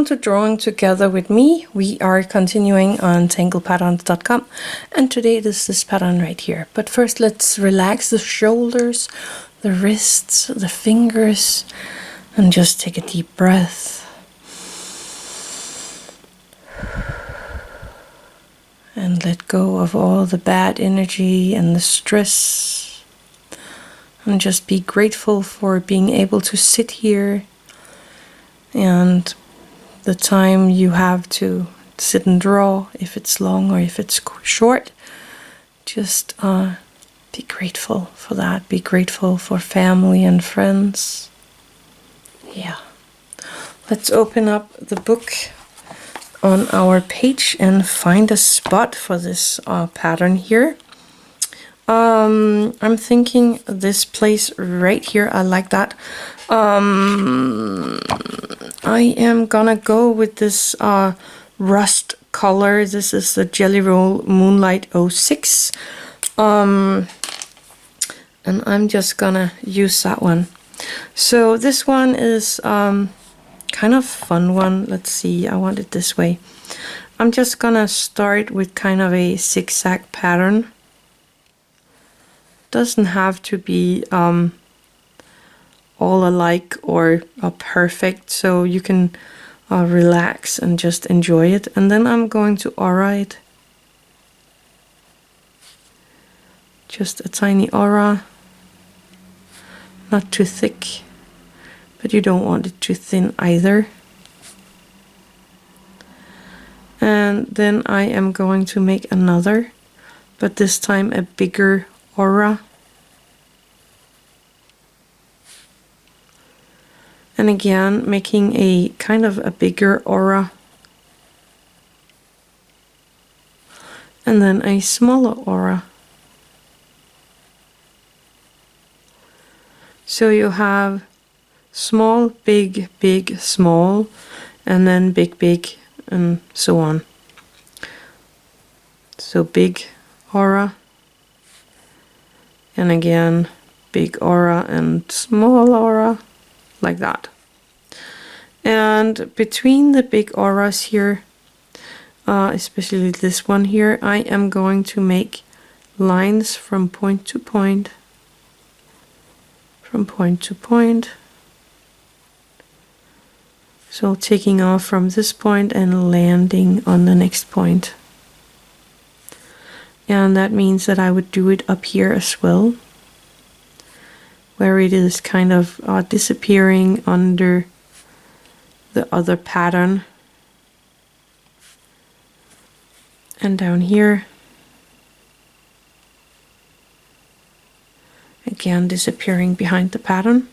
Welcome to Drawing Together with me. We are continuing on tanglepatterns.com, and today it is this pattern right here. But first let's relax the shoulders, the wrists, the fingers, and just take a deep breath. And let go of all the bad energy and the stress. And just be grateful for being able to sit here and the time you have to sit and draw, if it's long or if it's short. Just be grateful for that. Be grateful for family and friends. Yeah. Let's open up the book on our page and find a spot for this pattern here. I'm thinking this place right here. I like that. I am gonna go with this rust color. This is the Jelly Roll Moonlight 06. And I'm just gonna use that one. So this one is kind of fun one. Let's see, I want it this way. I'm just gonna start with kind of a zigzag pattern. Doesn't have to be all alike or perfect, so you can relax and just enjoy it. And then I'm going to aura it. Just a tiny aura, not too thick, but you don't want it too thin either. And then I am going to make another, but this time a bigger aura. And again, making a kind of a bigger aura. And then a smaller aura. So you have small, big, big, small, and then big, big, and so on. So big aura. And again, big aura and small aura, like that. And between the big auras here, especially this one here, I am going to make lines from point to point, from point to point. So taking off from this point and landing on the next point. And that means that I would do it up here as well, where it is kind of disappearing under the other pattern. And down here, again disappearing behind the pattern.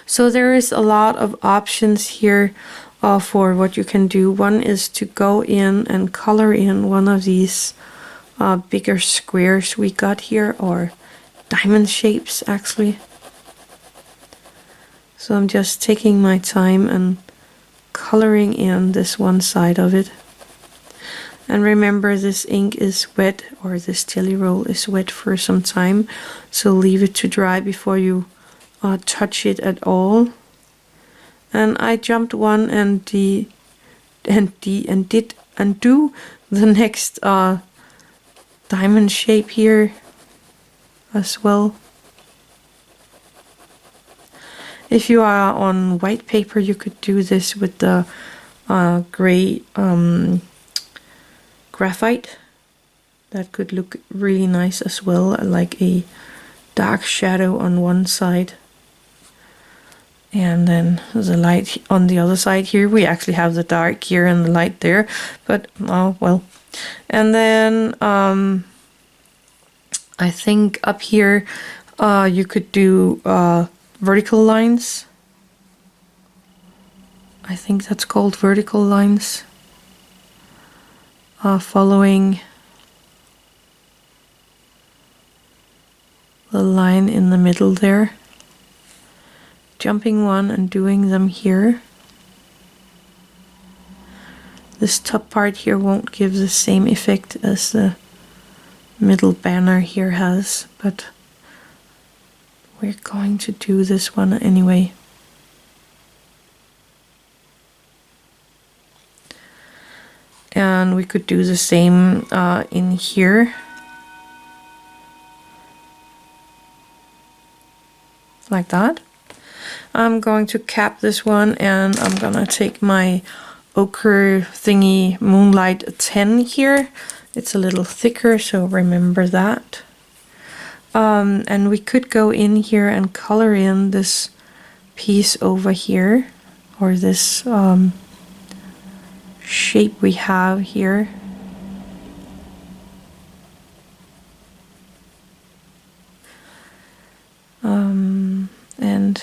So there is a lot of options here for what you can do. One is to go in and color in one of these bigger squares we got here, or diamond shapes actually. So I'm just taking my time and coloring in this one side of it. And remember, this ink is wet, or this jelly roll is wet for some time, so leave it to dry before you touch it at all. And I jumped one and did undo the next diamond shape here as well. If you are on white paper, you could do this with the gray graphite. That could look really nice as well, like a dark shadow on one side. And then the light on the other side here. We actually have the dark here and the light there, but oh well. And then I think up here you could do vertical lines. I think that's called vertical lines. Following the line in the middle there. Jumping one and doing them here. This top part here won't give the same effect as the middle banner here has, but we're going to do this one anyway. And we could do the same in here. Like that. I'm going to cap this one, and I'm gonna take my Ocher thingy Moonlight 10 here. It's a little thicker, so remember that. And we could go in here and color in this piece over here, or this shape we have here. And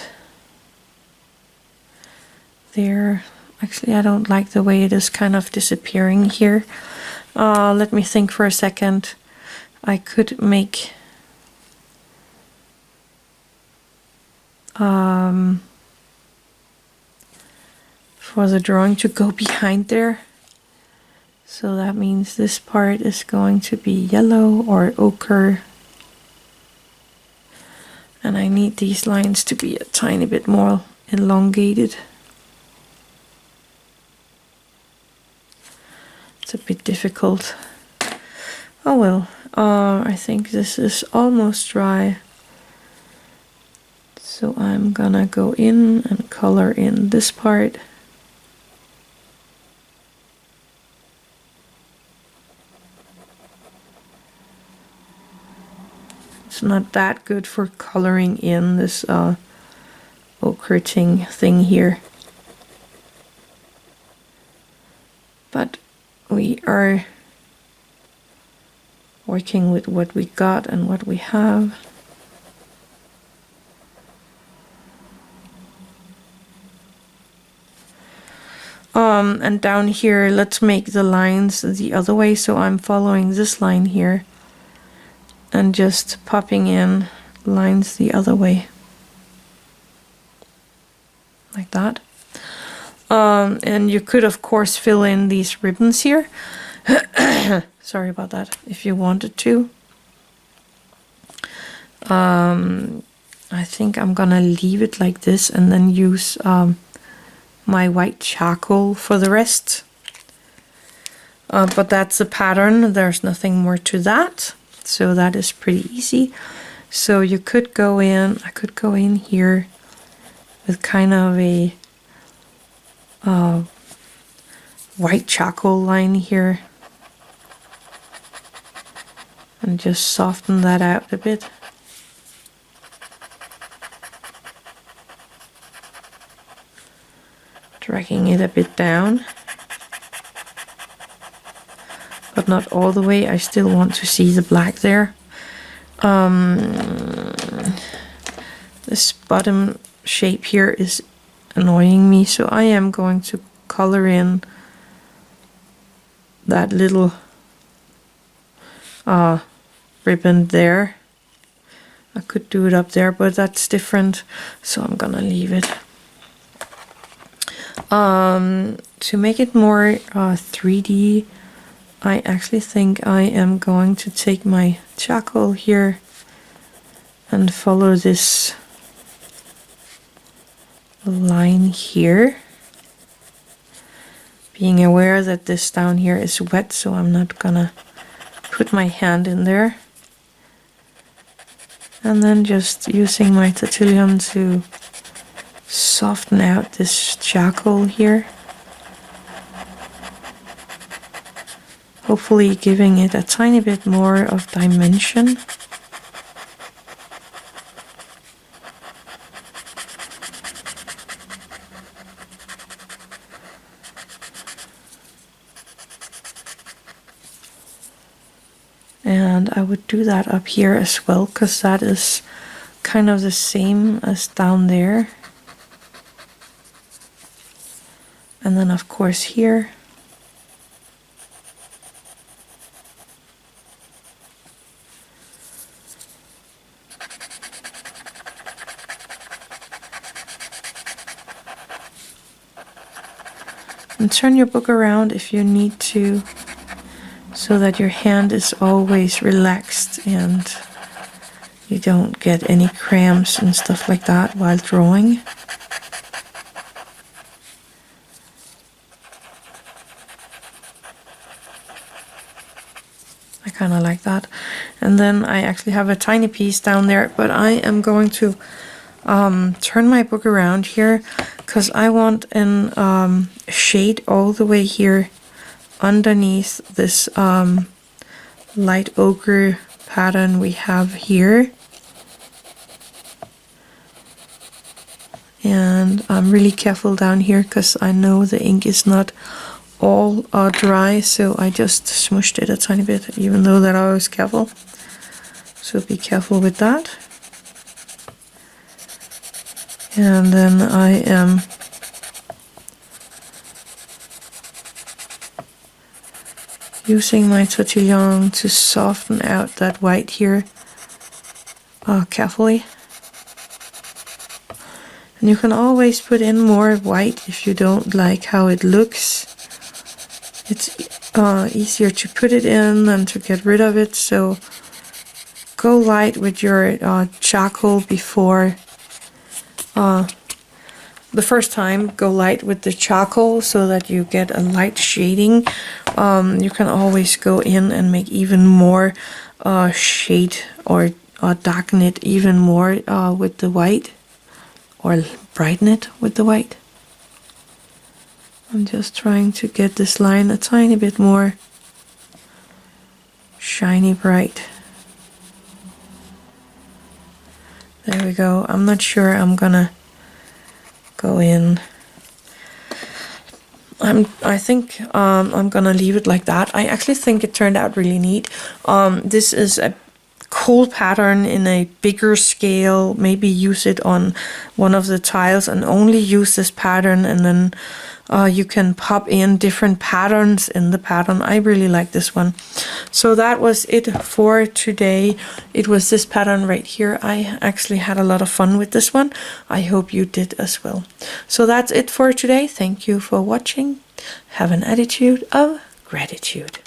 there, actually I don't like the way it is kind of disappearing here. Let me think for a second. I could make for the drawing to go behind there. So that means this part is going to be yellow or ochre. And I need these lines to be a tiny bit more elongated. It's a bit difficult. Oh well, I think this is almost dry. So I'm gonna go in and color in this part. It's not that good for coloring in this ochre thing here. But we are working with what we got and what we have. And down here, let's make the lines the other way. So I'm following this line here and just popping in lines the other way. Like that. And you could of course fill in these ribbons here. Sorry about that, if you wanted to. I think I'm gonna leave it like this and then use my white charcoal for the rest. But that's the pattern, there's nothing more to that. So that is pretty easy. So you could go in, I could go in here with kind of a white charcoal line here. And just soften that out a bit. Dragging it a bit down. But not all the way, I still want to see the black there. This bottom shape here is annoying me, so I am going to color in that little ribbon there. I could do it up there, but that's different, so I'm gonna leave it. To make it more 3D, I actually think I am going to take my charcoal here and follow this line here. Being aware that this down here is wet, so I'm not gonna put my hand in there. And then just using my Tortillion to soften out this charcoal here. Hopefully giving it a tiny bit more of dimension. And I would do that up here as well, because that is kind of the same as down there. And then of course here. And turn your book around if you need to, so that your hand is always relaxed and you don't get any cramps and stuff like that while drawing. kind of like that. And then I actually have a tiny piece down there, but I am going to turn my book around here because I want an shade all the way here underneath this light ochre pattern we have here. And I'm really careful down here because I know the ink is not all dry, so I just smushed it a tiny bit, even though that I was careful. So be careful with that. And then I am using my Tortillion to soften out that white here carefully. And you can always put in more white if you don't like how it looks. It's easier to put it in than to get rid of it, so go light with your charcoal before the first time. Go light with the charcoal so that you get a light shading. You can always go in and make even more shade or darken it even more with the white, or brighten it with the white. I'm just trying to get this line a tiny bit more shiny bright. There we go. I'm not sure I'm gonna go in. I think I'm gonna leave it like that. I actually think it turned out really neat. This is a cool pattern in a bigger scale. Maybe use it on one of the tiles and only use this pattern, and then you can pop in different patterns in the pattern. I really like this one. So that was it for today. It was this pattern right here. I actually had a lot of fun with this one. I hope you did as well. So that's it for today. Thank you for watching. Have an attitude of gratitude.